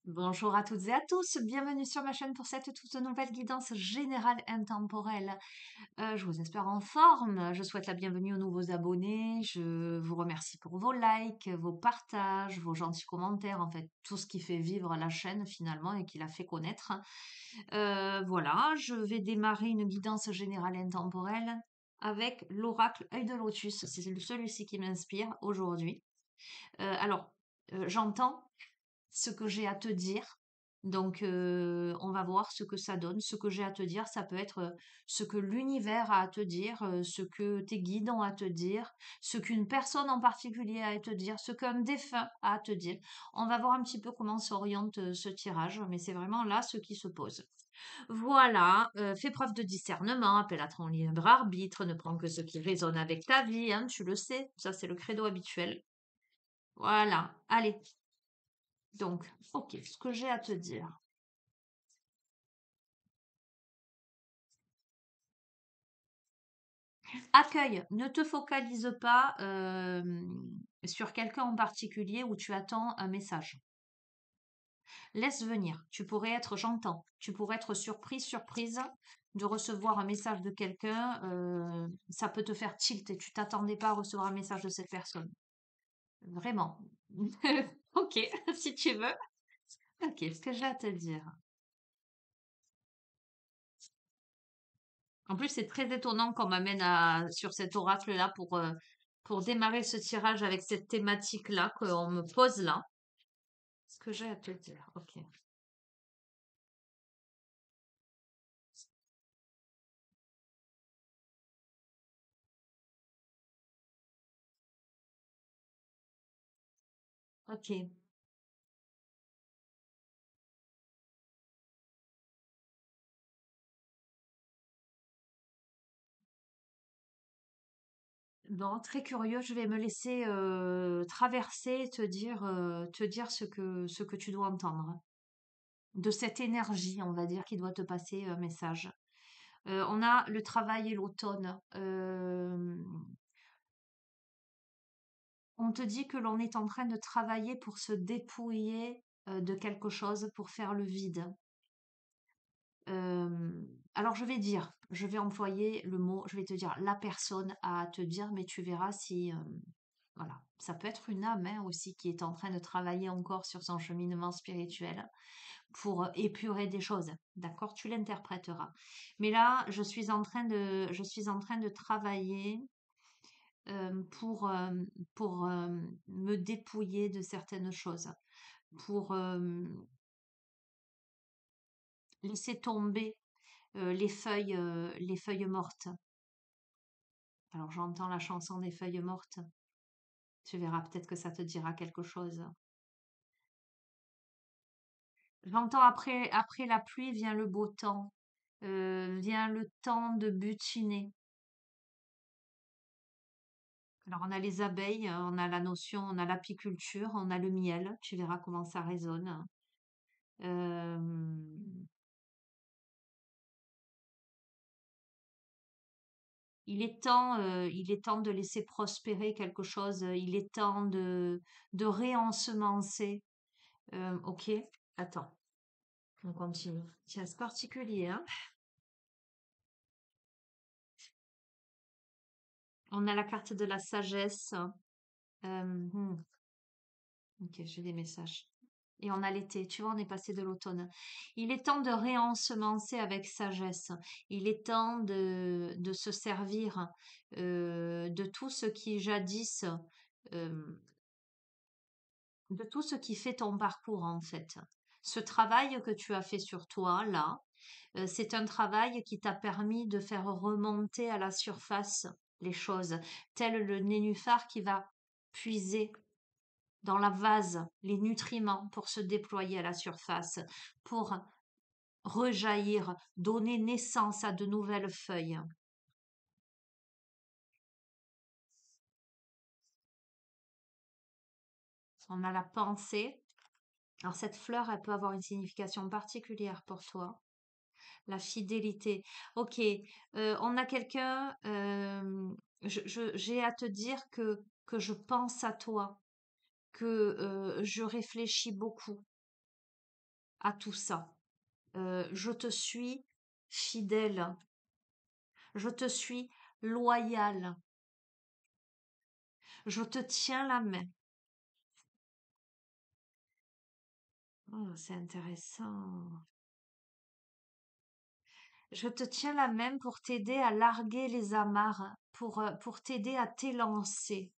Bonjour à toutes et à tous, bienvenue sur ma chaîne pour cette toute nouvelle guidance générale intemporelle. Je vous espère en forme, je souhaite la bienvenue aux nouveaux abonnés, je vous remercie pour vos likes, vos partages, vos gentils commentaires, en fait tout ce qui fait vivre la chaîne finalement et qui la fait connaître. Voilà, je vais démarrer une guidance générale intemporelle avec l'oracle œil de lotus, c'est celui-ci qui m'inspire aujourd'hui. J'entends ce que j'ai à te dire. Donc, on va voir ce que ça donne. Ce que j'ai à te dire, ça peut être ce que l'univers a à te dire, ce que tes guides ont à te dire, ce qu'une personne en particulier a à te dire, ce qu'un défunt a à te dire. On va voir un petit peu comment s'oriente ce tirage, mais c'est vraiment là ce qui se pose. Voilà, fais preuve de discernement, appelle à ton libre arbitre, ne prends que ce qui résonne avec ta vie, hein, tu le sais, ça c'est le credo habituel. Voilà, allez, donc, ok, ce que j'ai à te dire. Accueil, ne te focalise pas sur quelqu'un en particulier où tu attends un message. Laisse venir. Tu pourrais être, j'entends, tu pourrais être surprise de recevoir un message de quelqu'un. Ça peut te faire tilt et tu t'attendais pas à recevoir un message de cette personne. Vraiment. Ok, si tu veux. Ok, ce que j'ai à te dire. En plus, c'est très étonnant qu'on m'amène sur cet oracle-là pour démarrer ce tirage avec cette thématique-là qu'on me pose là. Ce que j'ai à te dire. Ok. Ok. Bon, très curieux, je vais me laisser traverser et te dire ce que tu dois entendre. De cette énergie, on va dire, qui doit te passer un message. On a le travail et l'automne. On te dit que l'on est en train de travailler pour se dépouiller de quelque chose, pour faire le vide. Alors je vais employer le mot, je vais te dire la personne à te dire, mais tu verras si, voilà, ça peut être une âme hein, aussi qui est en train de travailler encore sur son cheminement spirituel pour épurer des choses. D'accord? Tu l'interpréteras. Mais là, je suis en train de travailler pour me dépouiller de certaines choses, pour laisser tomber les feuilles mortes. Alors j'entends la chanson des feuilles mortes. Tu verras peut-être que ça te dira quelque chose. J'entends après la pluie vient le beau temps, vient le temps de butiner. Alors on a les abeilles, on a la notion, on a l'apiculture, on a le miel. Tu verras comment ça résonne. Euh, il est temps de laisser prospérer quelque chose. Il est temps de réensemencer. Ok, attends, on continue. Tiens, c'est particulier, hein. On a la carte de la sagesse. Hmm, ok, j'ai des messages. Et on a l'été, tu vois, on est passé de l'automne. Il est temps de réensemencer avec sagesse. Il est temps de se servir de tout ce qui jadis, euh, de tout ce qui fait ton parcours en fait. Ce travail que tu as fait sur toi, là, c'est un travail qui t'a permis de faire remonter à la surface les choses, tel le nénuphar qui va puiser dans la vase les nutriments pour se déployer à la surface, pour rejaillir, donner naissance à de nouvelles feuilles. On a la pensée. Alors cette fleur, elle peut avoir une signification particulière pour toi. La fidélité. Ok, on a quelqu'un, j'ai à te dire que je pense à toi, que je réfléchis beaucoup. à tout ça. Je te suis fidèle, je te suis loyal, je te tiens la main. Oh, c'est intéressant. Je te tiens la main pour t'aider à larguer les amarres, pour t'aider à t'élancer.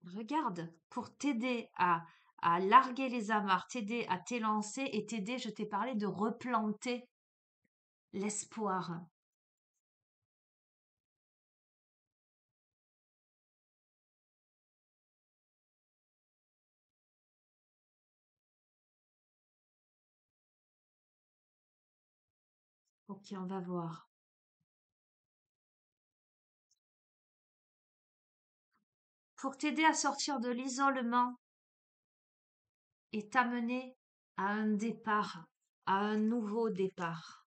Regarde, pour t'aider à larguer les amarres, t'aider à t'élancer et t'aider, je t'ai parlé de replanter l'espoir. Ok, on va voir. Pour t'aider à sortir de l'isolement et t'amener à un départ, à un nouveau départ.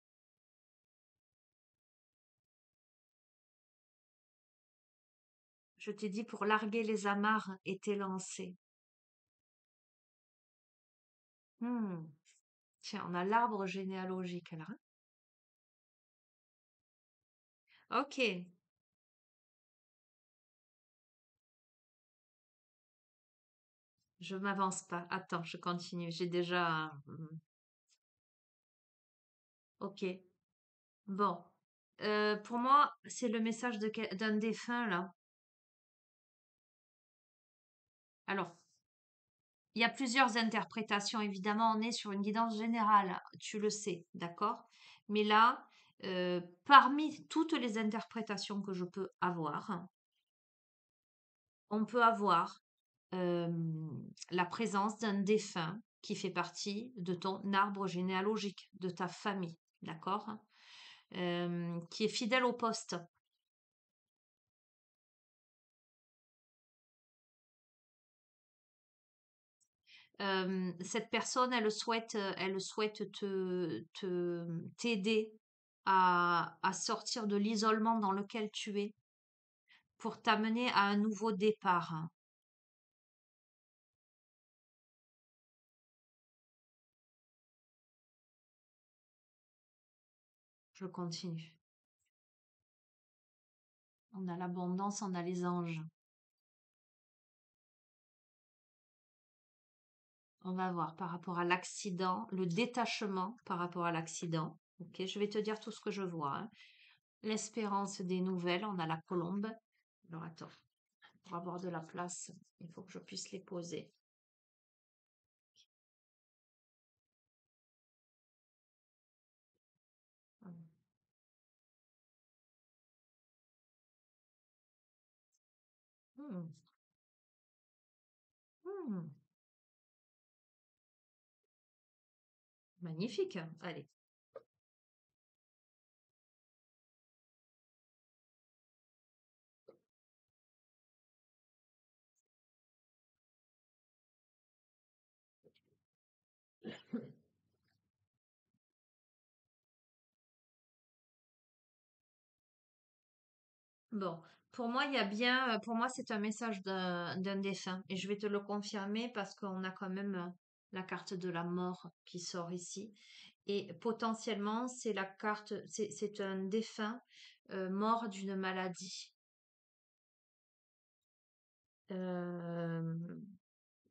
Je t'ai dit pour larguer les amarres et t'élancer. Hmm. Tiens, on a l'arbre généalogique là. Ok, je m'avance pas. Attends, je continue. J'ai déjà. Ok. Bon. Pour moi, c'est le message d'un défunt là. Alors, il y a plusieurs interprétations. Évidemment, on est sur une guidance générale. Tu le sais, d'accord? Mais là, parmi toutes les interprétations que je peux avoir, on peut avoir euh, la présence d'un défunt qui fait partie de ton arbre généalogique, de ta famille, d'accord? Qui est fidèle au poste. Cette personne, elle souhaite t'aider à sortir de l'isolement dans lequel tu es pour t'amener à un nouveau départ. Je continue. On a l'abondance, on a les anges. On va voir par rapport à l'accident, le détachement par rapport à l'accident. Ok, je vais te dire tout ce que je vois, hein. L'espérance des nouvelles, on a la colombe. Alors attends, pour avoir de la place, il faut que je puisse les poser. Hmm, hmm, magnifique. Allez. Bon, pour moi, il y a bien, pour moi, c'est un message d'un défunt. Et je vais te le confirmer parce qu'on a quand même la carte de la mort qui sort ici. Et potentiellement, c'est la carte, c'est un défunt mort d'une maladie. Euh,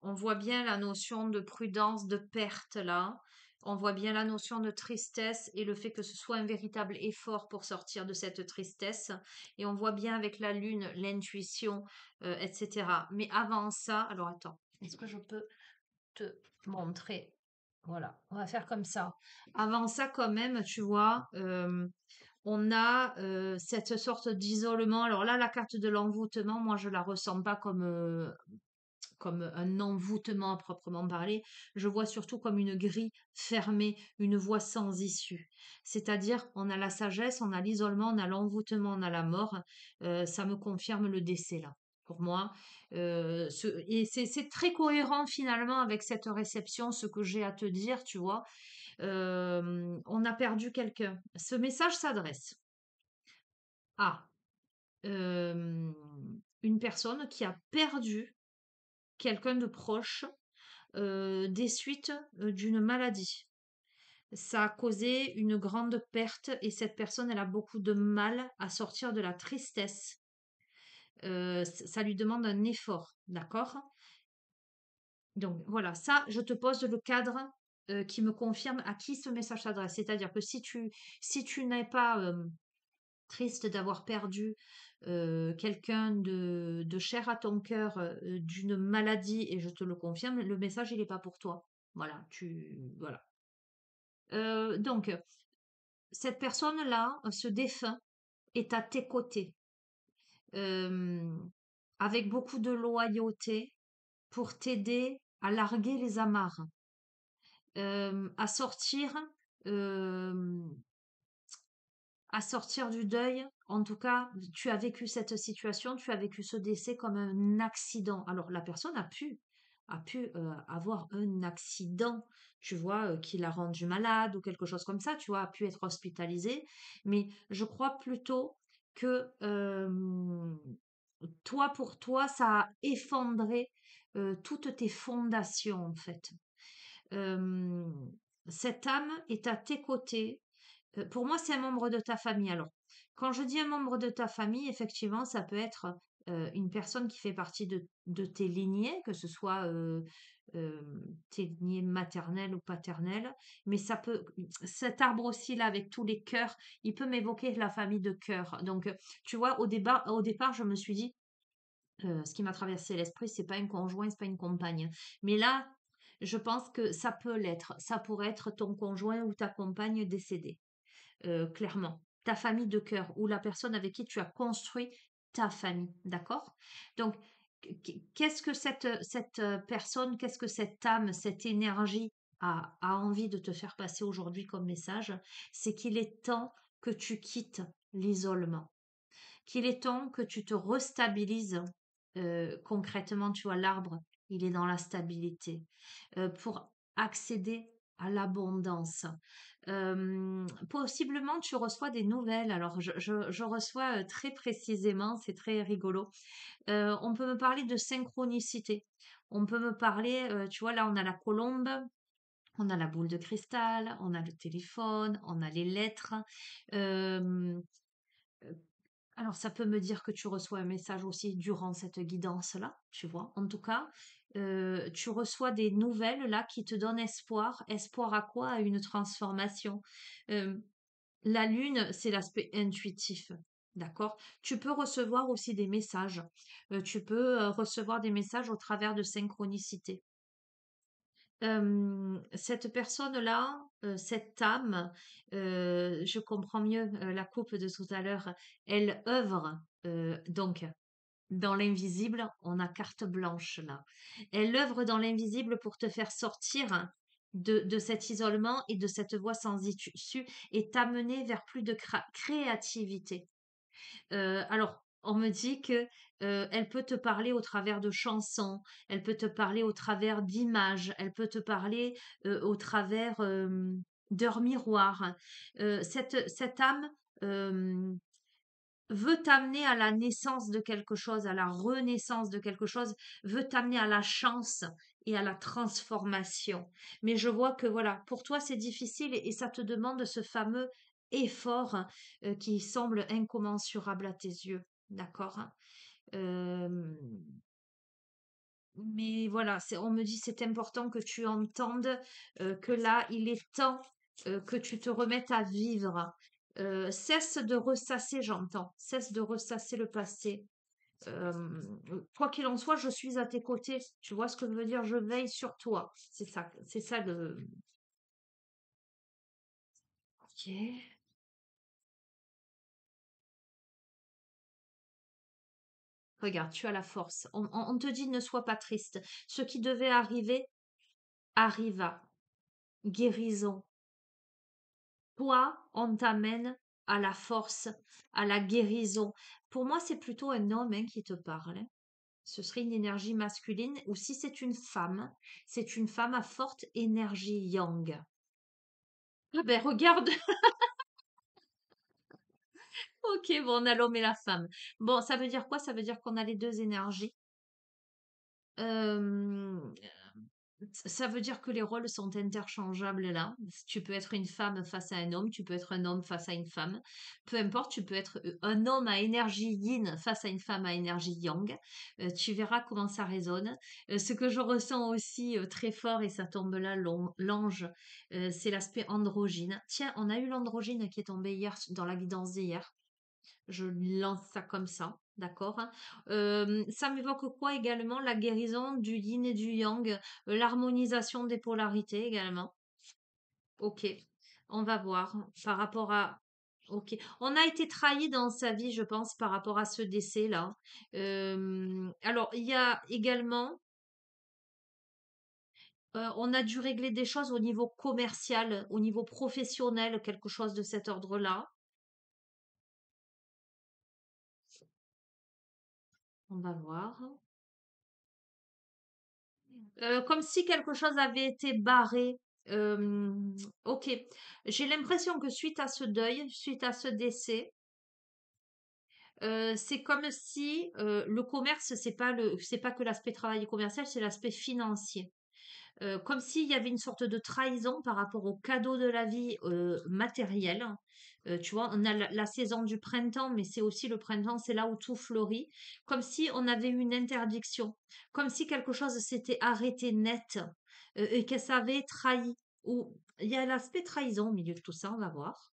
on voit bien la notion de prudence, de perte là. On voit bien la notion de tristesse et le fait que ce soit un véritable effort pour sortir de cette tristesse. Et on voit bien avec la lune l'intuition, etc. Mais avant ça, alors attends, est-ce que je peux te montrer? Voilà, on va faire comme ça. Avant ça, quand même, tu vois, on a cette sorte d'isolement. Alors là, la carte de l'envoûtement, moi, je la ressens pas comme un envoûtement à proprement parler, je vois surtout comme une grille fermée, une voie sans issue. C'est-à-dire, on a la sagesse, on a l'isolement, on a l'envoûtement, on a la mort. Ça me confirme le décès là. Pour moi, et c'est très cohérent finalement avec cette réception, ce que j'ai à te dire, tu vois. On a perdu quelqu'un. Ce message s'adresse à euh, une personne qui a perdu quelqu'un de proche des suites d'une maladie. Ça a causé une grande perte et cette personne, elle a beaucoup de mal à sortir de la tristesse. Ça lui demande un effort, d'accord? Donc voilà, ça, je te pose le cadre qui me confirme à qui ce message s'adresse. C'est-à-dire que si tu n'es pas triste d'avoir perdu quelqu'un de cher à ton cœur d'une maladie, et je te le confirme, le message, il n'est pas pour toi. Voilà, voilà. Donc, cette personne-là, ce défunt, est à tes côtés, euh, avec beaucoup de loyauté pour t'aider à larguer les amarres, à sortir, euh, à sortir du deuil. En tout cas, tu as vécu cette situation, tu as vécu ce décès comme un accident. Alors, la personne a pu avoir un accident, tu vois, qui l'a rendu malade ou quelque chose comme ça, tu vois, a pu être hospitalisée. Mais je crois plutôt que toi, pour toi, ça a effondré toutes tes fondations, en fait. Euh, cette âme est à tes côtés. Pour moi, c'est un membre de ta famille. Alors, quand je dis un membre de ta famille, effectivement, ça peut être une personne qui fait partie de tes lignées, que ce soit euh, tes lignées maternelles ou paternelles, mais cet arbre aussi là avec tous les cœurs, il peut m'évoquer la famille de cœur. Donc, tu vois, au départ, je me suis dit, ce qui m'a traversé l'esprit, c'est pas un conjoint, c'est pas une compagne. Mais là, je pense que ça peut l'être. Ça pourrait être ton conjoint ou ta compagne décédée, clairement. Ta famille de cœur ou la personne avec qui tu as construit ta famille, d'accord? Donc, qu'est-ce que cette personne, qu'est-ce que cette âme, cette énergie a envie de te faire passer aujourd'hui comme message? C'est qu'il est temps que tu quittes l'isolement, qu'il est temps que tu te restabilises. Concrètement, tu vois, l'arbre, il est dans la stabilité. Pour accéder à l'abondance. Possiblement, tu reçois des nouvelles. Alors, je reçois très précisément, c'est très rigolo. On peut me parler de synchronicité. On peut me parler, tu vois, là, on a la colombe, on a la boule de cristal, on a le téléphone, on a les lettres. Euh, alors, ça peut me dire que tu reçois un message aussi durant cette guidance-là, tu vois. En tout cas, tu reçois des nouvelles là qui te donnent espoir. Espoir à quoi? À une transformation. Euh, la lune, c'est l'aspect intuitif. D'accord? Tu peux recevoir aussi des messages. Tu peux recevoir des messages au travers de synchronicité. Cette personne-là, cette âme, je comprends mieux la coupe de tout à l'heure, elle œuvre donc dans l'invisible, on a carte blanche là. Elle œuvre dans l'invisible pour te faire sortir de cet isolement et de cette voie sans issue et t'amener vers plus de créativité. Alors, on me dit que elle peut te parler au travers de chansons, elle peut te parler au travers d'images, elle peut te parler au travers d'heures miroirs. Cette âme veut t'amener à la naissance de quelque chose, à la renaissance de quelque chose, veut t'amener à la chance et à la transformation. Mais je vois que voilà, pour toi c'est difficile et ça te demande ce fameux effort qui semble incommensurable à tes yeux. D'accord? Euh, mais voilà, on me dit c'est important que tu entendes que là, il est temps que tu te remettes à vivre. Cesse de ressasser, j'entends, cesse de ressasser le passé. Euh, Quoi qu'il en soit, je suis à tes côtés. Tu vois ce que je veux dire? Je veille sur toi. C'est ça le. Ok. Regarde, tu as la force. On te dit ne sois pas triste. Ce qui devait arriver arriva. Guérison. Toi, on t'amène à la force, à la guérison. Pour moi, c'est plutôt un homme hein, qui te parle, hein. Ce serait une énergie masculine, ou si c'est une femme à forte énergie yang. Ah ben regarde, ok, bon, on a l'homme et la femme. Bon, ça veut dire quoi? Ça veut dire qu'on a les deux énergies. Euh, Ça veut dire que les rôles sont interchangeables là. Tu peux être une femme face à un homme, tu peux être un homme face à une femme. Peu importe, tu peux être un homme à énergie yin face à une femme à énergie yang. Tu verras comment ça résonne. Ce que je ressens aussi très fort, et ça tombe là, l'ange, c'est l'aspect androgyne. Tiens, on a eu l'androgyne qui est tombé hier dans la guidance d'hier. Je lance ça comme ça, d'accord? Ça m'évoque quoi également? La guérison du yin et du yang, l'harmonisation des polarités également. Ok, on va voir par rapport à. Ok, on a été trahi dans sa vie, je pense, par rapport à ce décès-là. Alors, il y a également, on a dû régler des choses au niveau commercial, au niveau professionnel, quelque chose de cet ordre-là. On va voir. Comme si quelque chose avait été barré. Euh, ok. J'ai l'impression que suite à ce deuil, suite à ce décès, c'est comme si le commerce, c'est pas que l'aspect travail et commercial, c'est l'aspect financier. Comme s'il y avait une sorte de trahison par rapport au cadeau de la vie matériel. Tu vois, on a la saison du printemps, mais c'est aussi le printemps, c'est là où tout fleurit. Comme si on avait eu une interdiction, comme si quelque chose s'était arrêté net et que ça avait trahi. Ou il y a l'aspect trahison au milieu de tout ça, on va voir.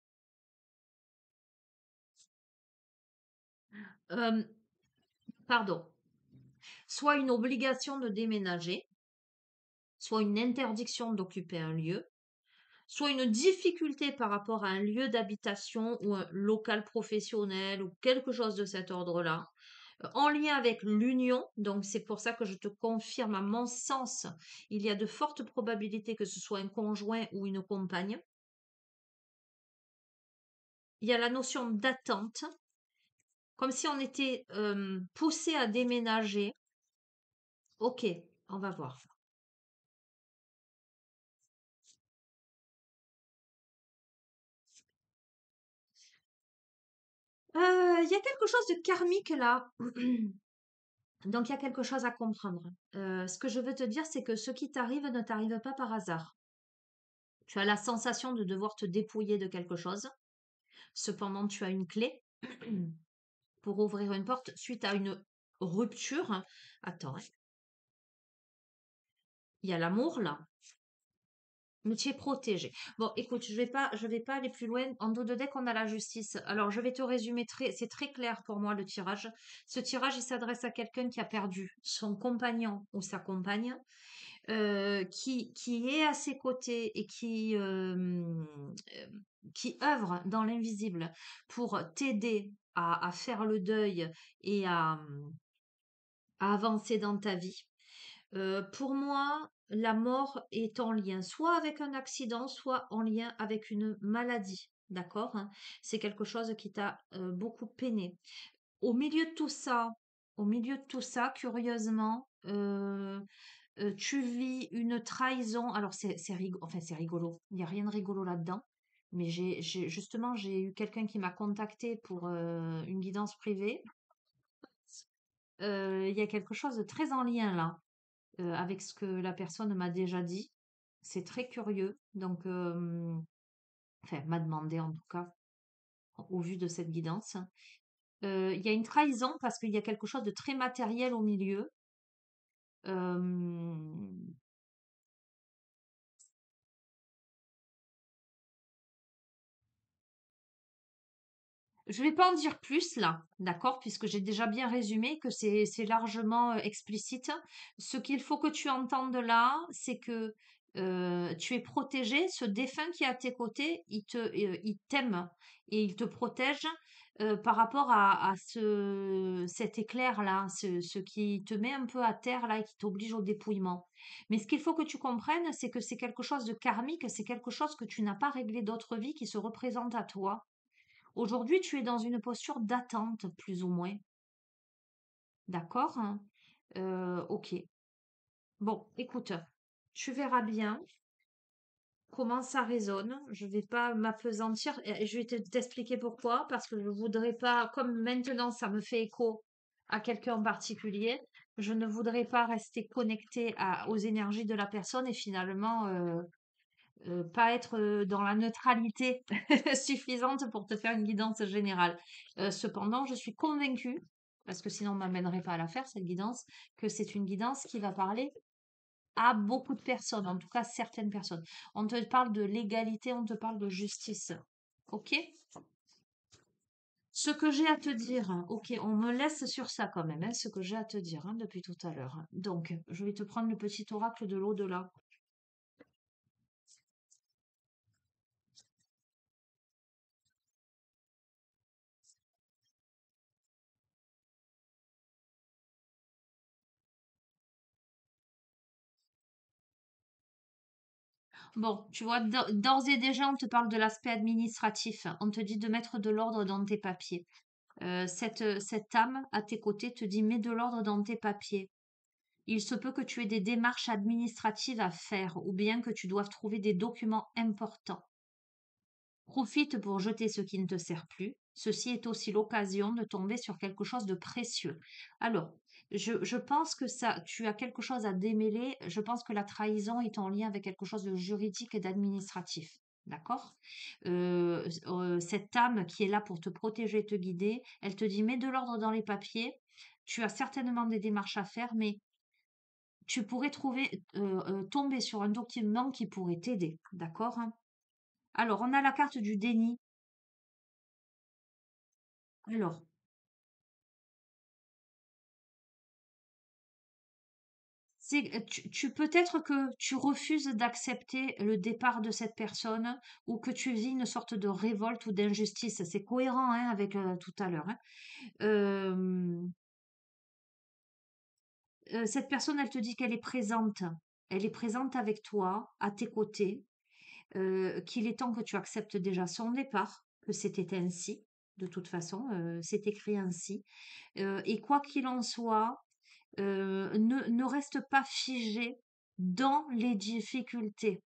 Euh, pardon. Soit une obligation de déménager, soit une interdiction d'occuper un lieu, soit une difficulté par rapport à un lieu d'habitation ou un local professionnel ou quelque chose de cet ordre-là, en lien avec l'union. Donc c'est pour ça que je te confirme, à mon sens, il y a de fortes probabilités que ce soit un conjoint ou une compagne. Il y a la notion d'attente, comme si on était poussé à déménager. Ok, on va voir. Il y a quelque chose de karmique là. Donc, il y a quelque chose à comprendre. Ce que je veux te dire, c'est que ce qui t'arrive ne t'arrive pas par hasard. Tu as la sensation de devoir te dépouiller de quelque chose. Cependant, tu as une clé pour ouvrir une porte suite à une rupture. Attends, hein. Il y a l'amour là, mais tu es protégé. Bon, écoute, je vais pas aller plus loin. En dos de deck, on a la justice. Alors, je vais te résumer c'est très clair pour moi le tirage. Ce tirage, il s'adresse à quelqu'un qui a perdu son compagnon ou sa compagne, qui est à ses côtés et qui œuvre dans l'invisible pour t'aider à faire le deuil et à avancer dans ta vie. Pour moi, la mort est en lien soit avec un accident, soit en lien avec une maladie. D'accord, hein. C'est quelque chose qui t'a beaucoup peiné. Au milieu de tout ça, au milieu de tout ça, curieusement, tu vis une trahison. Alors enfin, c'est rigolo. Il n'y a rien de rigolo là-dedans. Mais justement, j'ai eu quelqu'un qui m'a contacté pour une guidance privée. Il y a quelque chose de très en lien là, avec ce que la personne m'a déjà dit. C'est très curieux. Donc, enfin, m'a demandé en tout cas, au vu de cette guidance. Il y a une trahison parce qu'il y a quelque chose de très matériel au milieu. Euh, Je vais pas en dire plus là, d'accord, puisque j'ai déjà bien résumé que c'est largement explicite. Ce qu'il faut que tu entendes là, c'est que tu es protégé. Ce défunt qui est à tes côtés, il t'aime et il te protège par rapport à cet éclair là, ce qui te met un peu à terre là et qui t'oblige au dépouillement. Mais ce qu'il faut que tu comprennes, c'est que c'est quelque chose de karmique, c'est quelque chose que tu n'as pas réglé d'autre vie qui se représente à toi. Aujourd'hui, tu es dans une posture d'attente, plus ou moins. D'accord, hein? Ok. Bon, écoute, tu verras bien comment ça résonne. Je vais pas m'appesantir et je vais t'expliquer pourquoi. Parce que je voudrais pas, comme maintenant ça me fait écho à quelqu'un en particulier, Je ne voudrais pas rester connectée aux énergies de la personne et finalement pas être dans la neutralité suffisante pour te faire une guidance générale. Cependant, je suis convaincue, parce que sinon on m'amènerait pas à la faire, cette guidance, que c'est une guidance qui va parler à beaucoup de personnes, en tout cas certaines personnes. On te parle de légalité, on te parle de justice. Ok? Ce que j'ai à te dire, hein, ok, on me laisse sur ça quand même, hein, ce que j'ai à te dire hein, depuis tout à l'heure. Donc, je vais te prendre le petit oracle de l'au-delà. Bon, tu vois, d'ores et déjà, on te parle de l'aspect administratif. On te dit de mettre de l'ordre dans tes papiers. Cette âme à tes côtés te dit mets de l'ordre dans tes papiers. Il se peut que tu aies des démarches administratives à faire ou bien que tu doives trouver des documents importants. Profite pour jeter ce qui ne te sert plus. Ceci est aussi l'occasion de tomber sur quelque chose de précieux. Alors, je pense que ça, tu as quelque chose à démêler. Je pense que la trahison est en lien avec quelque chose de juridique et d'administratif. D'accord. Cette âme qui est là pour te protéger et te guider, elle te dit mets de l'ordre dans les papiers. Tu as certainement des démarches à faire, mais tu pourrais tomber sur un document qui pourrait t'aider. D'accord, hein. Alors, on a la carte du déni. Alors, tu peut-être que tu refuses d'accepter le départ de cette personne ou que tu vis une sorte de révolte ou d'injustice. C'est cohérent hein, avec tout à l'heure. Hein. Euh, cette personne, elle te dit qu'elle est présente. Elle est présente avec toi, à tes côtés, qu'il est temps que tu acceptes déjà son départ, que c'était ainsi. De toute façon, c'est écrit ainsi. Et quoi qu'il en soit, ne reste pas figé dans les difficultés.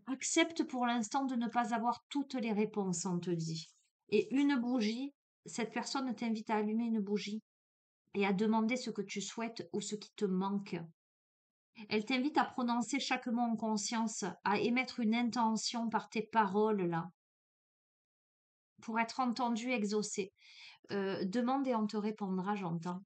Accepte pour l'instant de ne pas avoir toutes les réponses, on te dit. Et une bougie, cette personne t'invite à allumer une bougie et à demander ce que tu souhaites ou ce qui te manque. Elle t'invite à prononcer chaque mot en conscience, à émettre une intention par tes paroles là, pour être entendu, exaucé. Demande et on te répondra, j'entends.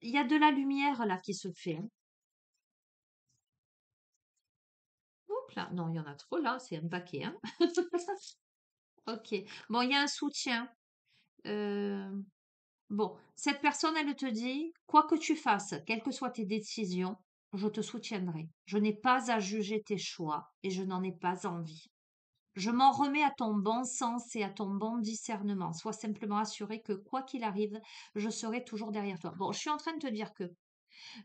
Il y a de la lumière là qui se fait. Hein. Oups là, non, il y en a trop là, c'est un paquet. Hein. Ok. Bon, il y a un soutien. Euh, Bon, cette personne, elle te dit, quoi que tu fasses, quelles que soient tes décisions, je te soutiendrai. Je n'ai pas à juger tes choix et je n'en ai pas envie. Je m'en remets à ton bon sens et à ton bon discernement. Sois simplement assuré que quoi qu'il arrive, je serai toujours derrière toi. Bon, je suis en train de te dire que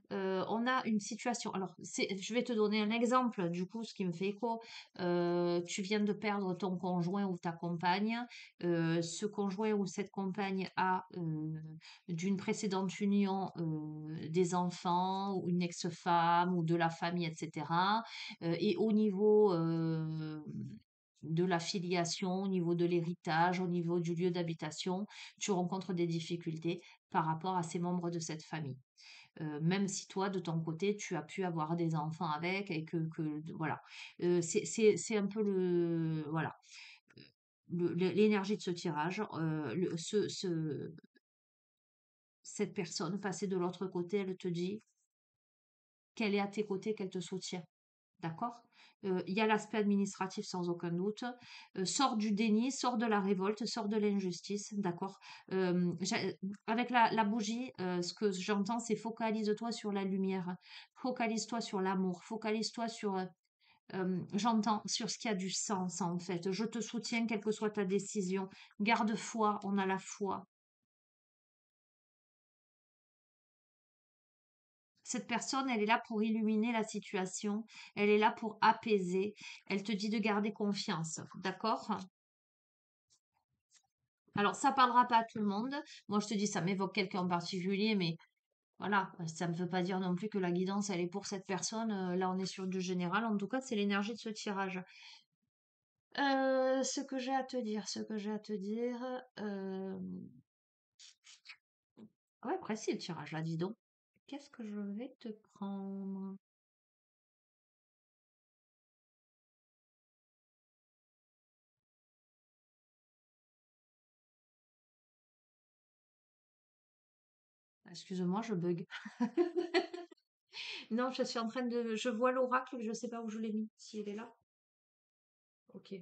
on a une situation. Alors, je vais te donner un exemple, du coup, ce qui me fait écho. Tu viens de perdre ton conjoint ou ta compagne. Ce conjoint ou cette compagne a, d'une précédente union, des enfants ou une ex-femme ou de la famille, etc. Et au niveau de la filiation, au niveau de l'héritage, au niveau du lieu d'habitation, tu rencontres des difficultés par rapport à ces membres de cette famille. Même si toi, de ton côté, tu as pu avoir des enfants avec et voilà. C'est un peu voilà, l'énergie de ce tirage. Cette personne passée de l'autre côté, elle te dit qu'elle est à tes côtés, qu'elle te soutient. D'accord? Il y a l'aspect administratif sans aucun doute. Sors du déni, sors de la révolte, sors de l'injustice. D'accord? Avec la bougie, ce que j'entends, c'est focalise-toi sur la lumière. Focalise-toi sur l'amour. Focalise-toi sur, j'entends, sur ce qui a du sens en fait. Je te soutiens, quelle que soit ta décision. Garde foi, on a la foi. Cette personne, elle est là pour illuminer la situation, elle est là pour apaiser, elle te dit de garder confiance, d'accord? Alors, ça parlera pas à tout le monde. Moi, je te dis, ça m'évoque quelqu'un en particulier, mais voilà, ça ne veut pas dire non plus que la guidance, elle est pour cette personne. Là, on est sur du général. En tout cas, c'est l'énergie de ce tirage. Ce que j'ai à te dire, ce que j'ai à te dire. Ouais, précis le tirage là, dis donc. Qu'est-ce que je vais te prendre? Excuse-moi, je bug. Non, je suis en train de. Je vois l'oracle, mais je sais pas où je l'ai mis. Si elle est là. Ok.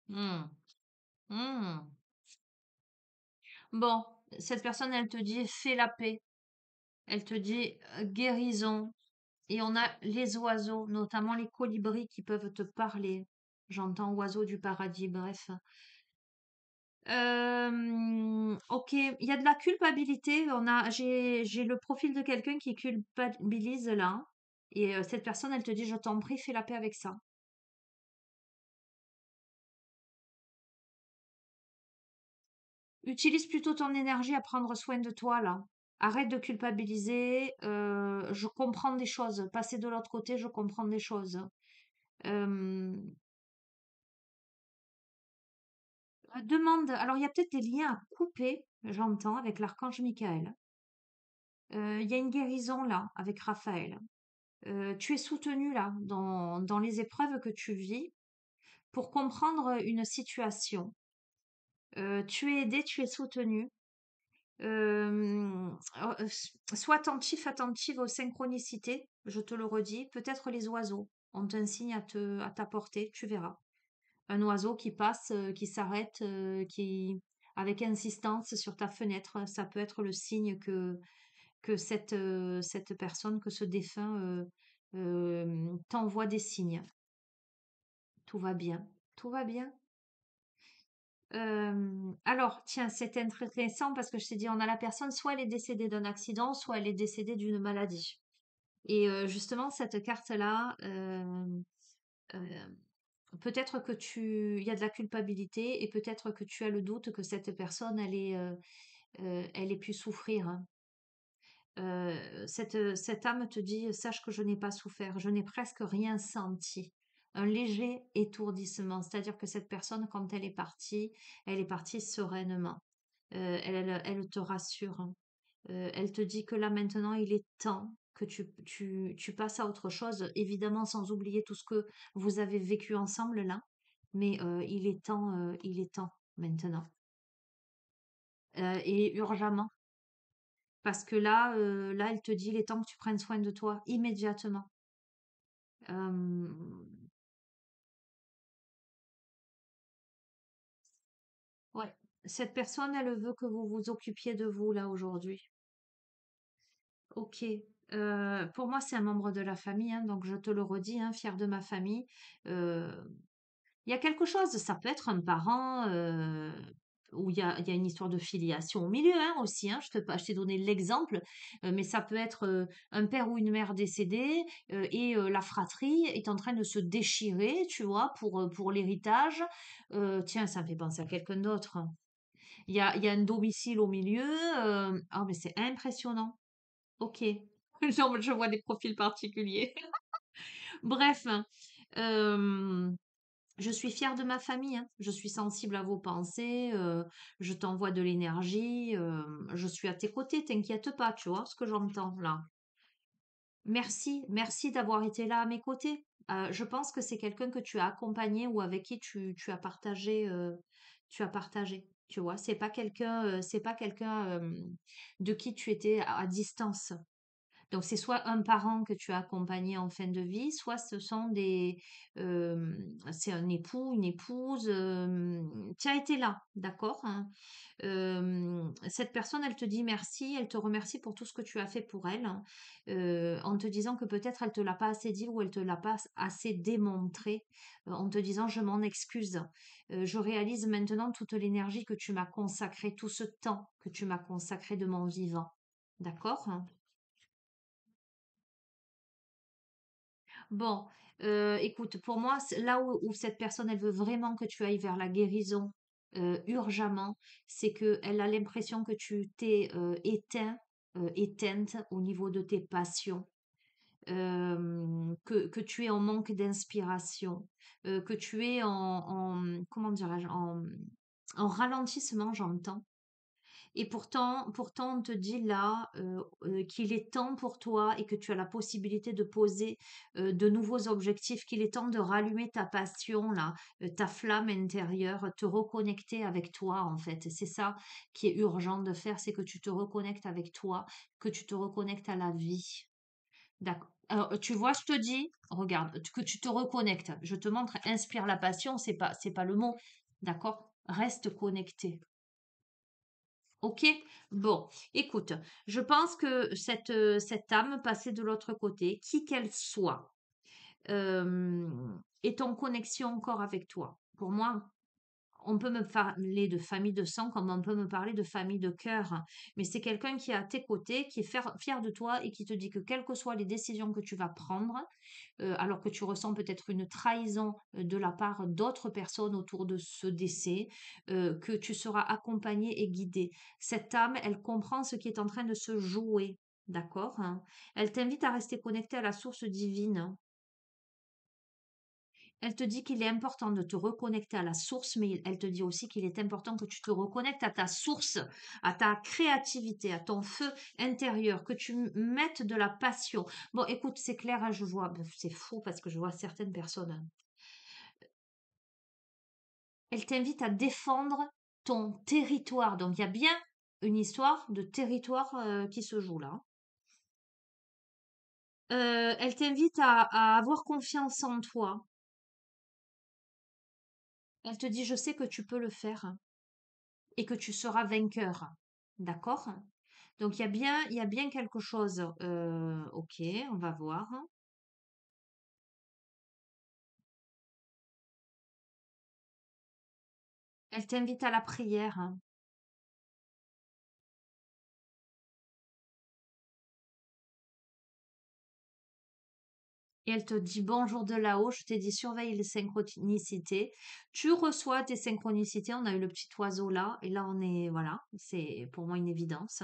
Hmm. Hmm. Bon, cette personne, elle te dit fais la paix. Elle te dit guérison. Et on a les oiseaux, notamment les colibris qui peuvent te parler. J'entends oiseaux du paradis, bref. Ok, il y a de la culpabilité. J'ai le profil de quelqu'un qui culpabilise là. Et cette personne, elle te dit, je t'en prie, fais la paix avec ça. Utilise plutôt ton énergie à prendre soin de toi là. Arrête de culpabiliser. Je comprends des choses. Passer de l'autre côté, je comprends des choses. Euh, demande. Alors, il y a peut-être des liens à couper, j'entends, avec l'archange Michael. Il y a une guérison là, avec Raphaël. Tu es soutenu là, dans les épreuves que tu vis, pour comprendre une situation. Tu es aidé, tu es soutenu. Sois attentif, attentive aux synchronicités, je te le redis. Peut-être les oiseaux ont un signe à t'apporter, tu verras. Un oiseau qui passe, qui s'arrête, avec insistance sur ta fenêtre, ça peut être le signe que cette personne, que ce défunt t'envoie des signes. Tout va bien, tout va bien. Alors, tiens, c'est intéressant parce que je t'ai dit, on a la personne, soit elle est décédée d'un accident, soit elle est décédée d'une maladie. Et justement, cette carte-là, euh, peut-être que il y a de la culpabilité et peut-être que tu as le doute que cette personne, elle ait pu souffrir, hein. Cette âme te dit, sache que je n'ai pas souffert, je n'ai presque rien senti. Un léger étourdissement, c'est-à-dire que cette personne, quand elle est partie sereinement. Elle te rassure, hein. Elle te dit que là maintenant, il est temps que tu passes à autre chose, évidemment sans oublier tout ce que vous avez vécu ensemble là, mais il est temps maintenant. Et urgemment. Parce que là, elle te dit, il est temps que tu prennes soin de toi immédiatement. Euh, ouais. Cette personne, elle veut que vous vous occupiez de vous là aujourd'hui. Ok. Pour moi, c'est un membre de la famille, hein, donc je te le redis, hein, fier de ma famille. Euh, Il y a quelque chose, ça peut être un parent où il y a une histoire de filiation au milieu hein, aussi. Hein, je t'ai donné l'exemple, mais ça peut être un père ou une mère décédés et la fratrie est en train de se déchirer, tu vois, pour l'héritage. Tiens, ça me fait penser à quelqu'un d'autre. Il y a un domicile au milieu. Ah, mais c'est impressionnant. Ok. Genre, je vois des profils particuliers. Bref. euh, je suis fière de ma famille, hein. Je suis sensible à vos pensées, je t'envoie de l'énergie, je suis à tes côtés, t'inquiète pas, tu vois ce que j'entends là. Merci, merci d'avoir été là à mes côtés. Je pense que c'est quelqu'un que tu as accompagné ou avec qui tu as partagé, tu vois. C'est pas quelqu'un de qui tu étais à distance. Donc, c'est soit un parent que tu as accompagné en fin de vie, soit ce sont c'est un époux, une épouse. Tu as été là, d'accord, hein. Cette personne, elle te dit merci, elle te remercie pour tout ce que tu as fait pour elle, hein, en te disant que peut-être elle te l'a pas assez dit ou elle te l'a pas assez démontré, en te disant je m'en excuse. Je réalise maintenant toute l'énergie que tu m'as consacrée, tout ce temps que tu m'as consacré de mon vivant. D'accord? Bon, écoute, pour moi, là où cette personne, elle veut vraiment que tu ailles vers la guérison urgemment, c'est qu'elle a l'impression que tu t'es éteinte au niveau de tes passions, que tu es en manque d'inspiration, que tu es comment dirais-je, en ralentissement, j'entends. Et pourtant, on te dit là qu'il est temps pour toi et que tu as la possibilité de poser de nouveaux objectifs, qu'il est temps de rallumer ta passion, là, ta flamme intérieure, te reconnecter avec toi, en fait. C'est ça qui est urgent de faire, c'est que tu te reconnectes avec toi, que tu te reconnectes à la vie. D'accord. Alors, tu vois, je te dis, regarde, que tu te reconnectes. Je te montre, inspire la passion, c'est pas le mot. D'accord? Reste connecté. Ok, bon, écoute, je pense que cette âme passée de l'autre côté, qui qu'elle soit, euh, est en connexion encore avec toi. Pour moi, on peut me parler de famille de sang comme on peut me parler de famille de cœur, hein. Mais c'est quelqu'un qui est à tes côtés, qui est fier de toi et qui te dit que quelles que soient les décisions que tu vas prendre, alors que tu ressens peut-être une trahison de la part d'autres personnes autour de ce décès, que tu seras accompagné et guidé. Cette âme, elle comprend ce qui est en train de se jouer, d'accord, hein. Elle t'invite à rester connecté à la source divine, hein. Elle te dit qu'il est important de te reconnecter à la source, mais elle te dit aussi qu'il est important que tu te reconnectes à ta source, à ta créativité, à ton feu intérieur, que tu mettes de la passion. Bon, écoute, c'est clair, hein, je vois, c'est fou parce que je vois certaines personnes, hein. Elle t'invite à défendre ton territoire. Donc, il y a bien une histoire de territoire qui se joue là. Elle t'invite à avoir confiance en toi. Elle te dit, je sais que tu peux le faire et que tu seras vainqueur. D'accord? Donc il y a bien quelque chose. Ok, on va voir. Elle t'invite à la prière. Et elle te dit bonjour de là-haut, je t'ai dit surveille les synchronicités. Tu reçois tes synchronicités, on a eu le petit oiseau là, et là on est, voilà, c'est pour moi une évidence.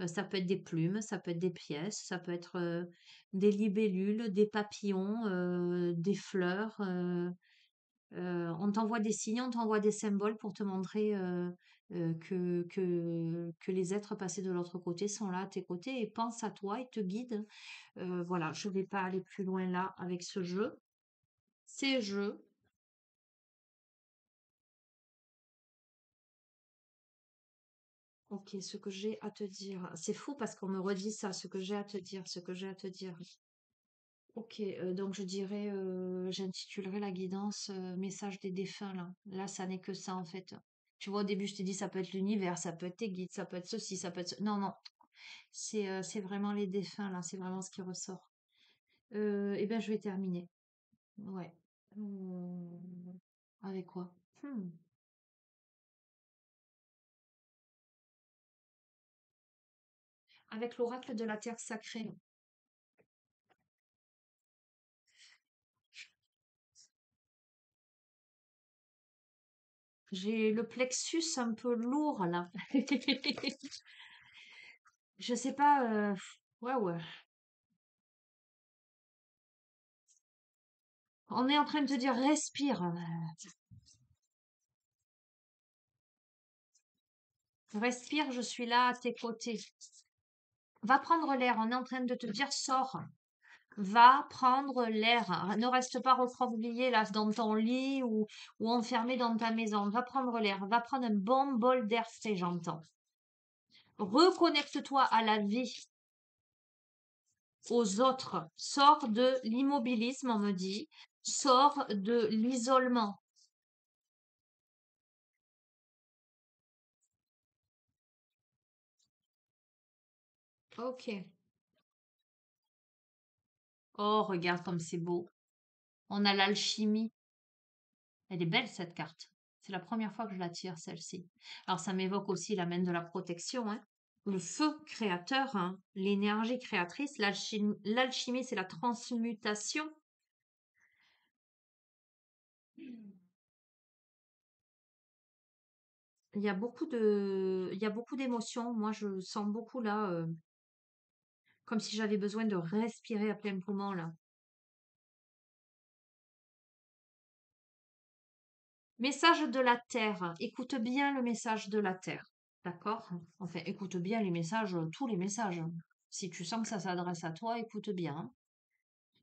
Ça peut être des plumes, ça peut être des pièces, ça peut être des libellules, des papillons, des fleurs. On t'envoie des signes, on t'envoie des symboles pour te montrer que les êtres passés de l'autre côté sont là à tes côtés et pensent à toi et te guident. Voilà, je ne vais pas aller plus loin là avec ce jeu. Ces jeux, ok, ce que j'ai à te dire. C'est fou parce qu'on me redit ça, ce que j'ai à te dire, ce que j'ai à te dire. Ok, donc je dirais, j'intitulerai la guidance Message des défunts là. Là, ça n'est que ça en fait. Tu vois, au début, je t'ai dit ça peut être l'univers, ça peut être tes guides, ça peut être ceci, ça peut être Non, non, c'est vraiment les défunts là, c'est vraiment ce qui ressort. Eh bien, je vais terminer. Ouais. Avec quoi? Hmm. Avec l'oracle de la terre sacrée. J'ai le plexus un peu lourd là. Je sais pas. Ouais, ouais. On est en train de te dire respire. Respire, je suis là à tes côtés. Va prendre l'air. On est en train de te dire sors. Va prendre l'air. Ne reste pas recroquevillé là dans ton lit ou enfermé dans ta maison. Va prendre l'air. Va prendre un bon bol d'air frais, j'entends. Reconnecte-toi à la vie. aux autres. Sors de l'immobilisme, on me dit. Sors de l'isolement. Ok. Oh, regarde comme c'est beau. On a l'alchimie. Elle est belle cette carte. C'est la première fois que je la tire, celle-ci. Alors ça m'évoque aussi la main de la protection, hein. Le feu créateur, hein. L'énergie créatrice, l'alchimie, c'est la transmutation. Il y a beaucoup d'émotions. Moi, je sens beaucoup là, comme si j'avais besoin de respirer à plein poumon là. Message de la Terre. Écoute bien le message de la Terre. D'accord? Enfin, écoute bien les messages, tous les messages. Si tu sens que ça s'adresse à toi, écoute bien, hein.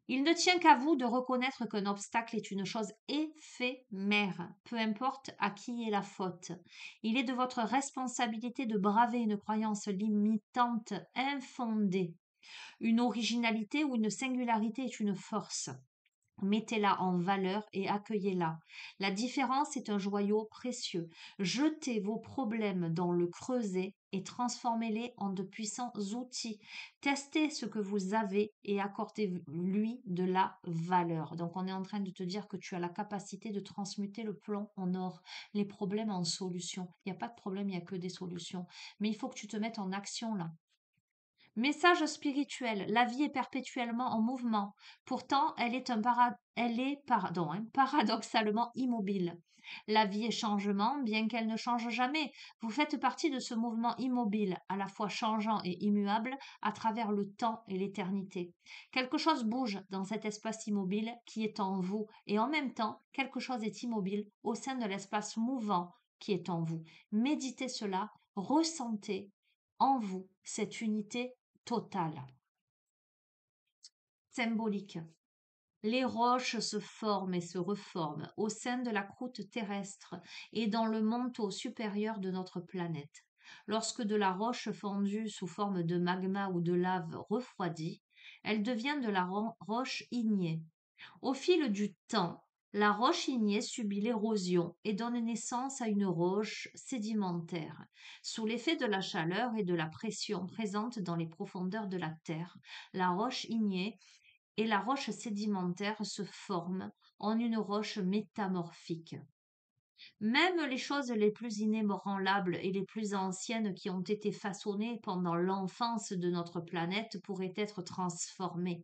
Il ne tient qu'à vous de reconnaître qu'un obstacle est une chose éphémère, peu importe à qui est la faute. Il est de votre responsabilité de braver une croyance limitante infondée. Une originalité ou une singularité est une force. Mettez-la en valeur et accueillez-la. La différence est un joyau précieux. Jetez vos problèmes dans le creuset et transformez-les en de puissants outils. Testez ce que vous avez et accordez-lui de la valeur. Donc on est en train de te dire que tu as la capacité de transmuter le plomb en or, les problèmes en solutions. Il n'y a pas de problème, il n'y a que des solutions. Mais il faut que tu te mettes en action là. Message spirituel, la vie est perpétuellement en mouvement. Pourtant, paradoxalement immobile. La vie est changement, bien qu'elle ne change jamais. Vous faites partie de ce mouvement immobile, à la fois changeant et immuable, à travers le temps et l'éternité. Quelque chose bouge dans cet espace immobile qui est en vous, et en même temps, quelque chose est immobile au sein de l'espace mouvant qui est en vous. Méditez cela, ressentez en vous cette unité totale. Symbolique. Les roches se forment et se reforment au sein de la croûte terrestre et dans le manteau supérieur de notre planète. Lorsque de la roche fondue sous forme de magma ou de lave refroidit, elle devient de la roche ignée. Au fil du temps, la roche ignée subit l'érosion et donne naissance à une roche sédimentaire. Sous l'effet de la chaleur et de la pression présente dans les profondeurs de la Terre, la roche ignée et la roche sédimentaire se forment en une roche métamorphique. Même les choses les plus inébranlables et les plus anciennes qui ont été façonnées pendant l'enfance de notre planète pourraient être transformées.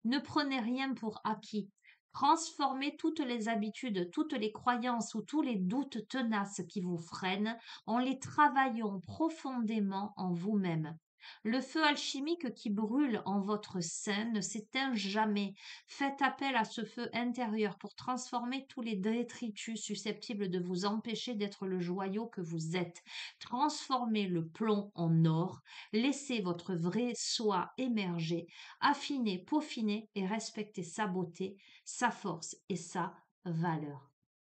Ne prenez rien pour acquis. Transformez toutes les habitudes, toutes les croyances ou tous les doutes tenaces qui vous freinent en les travaillant profondément en vous-même. Le feu alchimique qui brûle en votre sein ne s'éteint jamais. Faites appel à ce feu intérieur pour transformer tous les détritus susceptibles de vous empêcher d'être le joyau que vous êtes. Transformez le plomb en or. Laissez votre vrai soi émerger. Affinez, peaufinez et respectez sa beauté, sa force et sa valeur.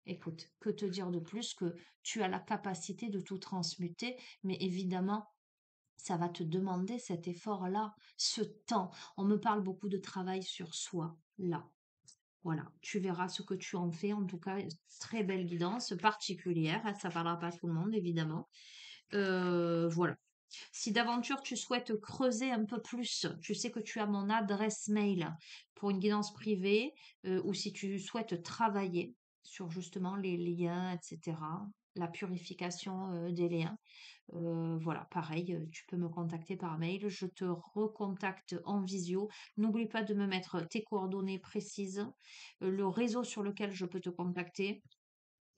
Écoute, que te dire de plus que tu as la capacité de tout transmuter, mais évidemment, ça va te demander cet effort-là, ce temps. On me parle beaucoup de travail sur soi, là. Voilà, tu verras ce que tu en fais. En tout cas, très belle guidance particulière. Ça parlera pas à tout le monde, évidemment. Voilà. Si d'aventure tu souhaites creuser un peu plus, tu sais que tu as mon adresse mail pour une guidance privée, ou si tu souhaites travailler sur justement les liens, etc., la purification des liens. Voilà, pareil, tu peux me contacter par mail, je te recontacte en visio. N'oublie pas de me mettre tes coordonnées précises, le réseau sur lequel je peux te contacter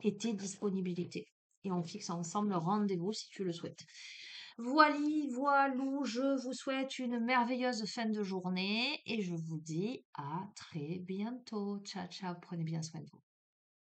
et tes disponibilités. Et on fixe ensemble le rendez-vous si tu le souhaites. Voili, voilou, je vous souhaite une merveilleuse fin de journée et je vous dis à très bientôt. Ciao, ciao, prenez bien soin de vous.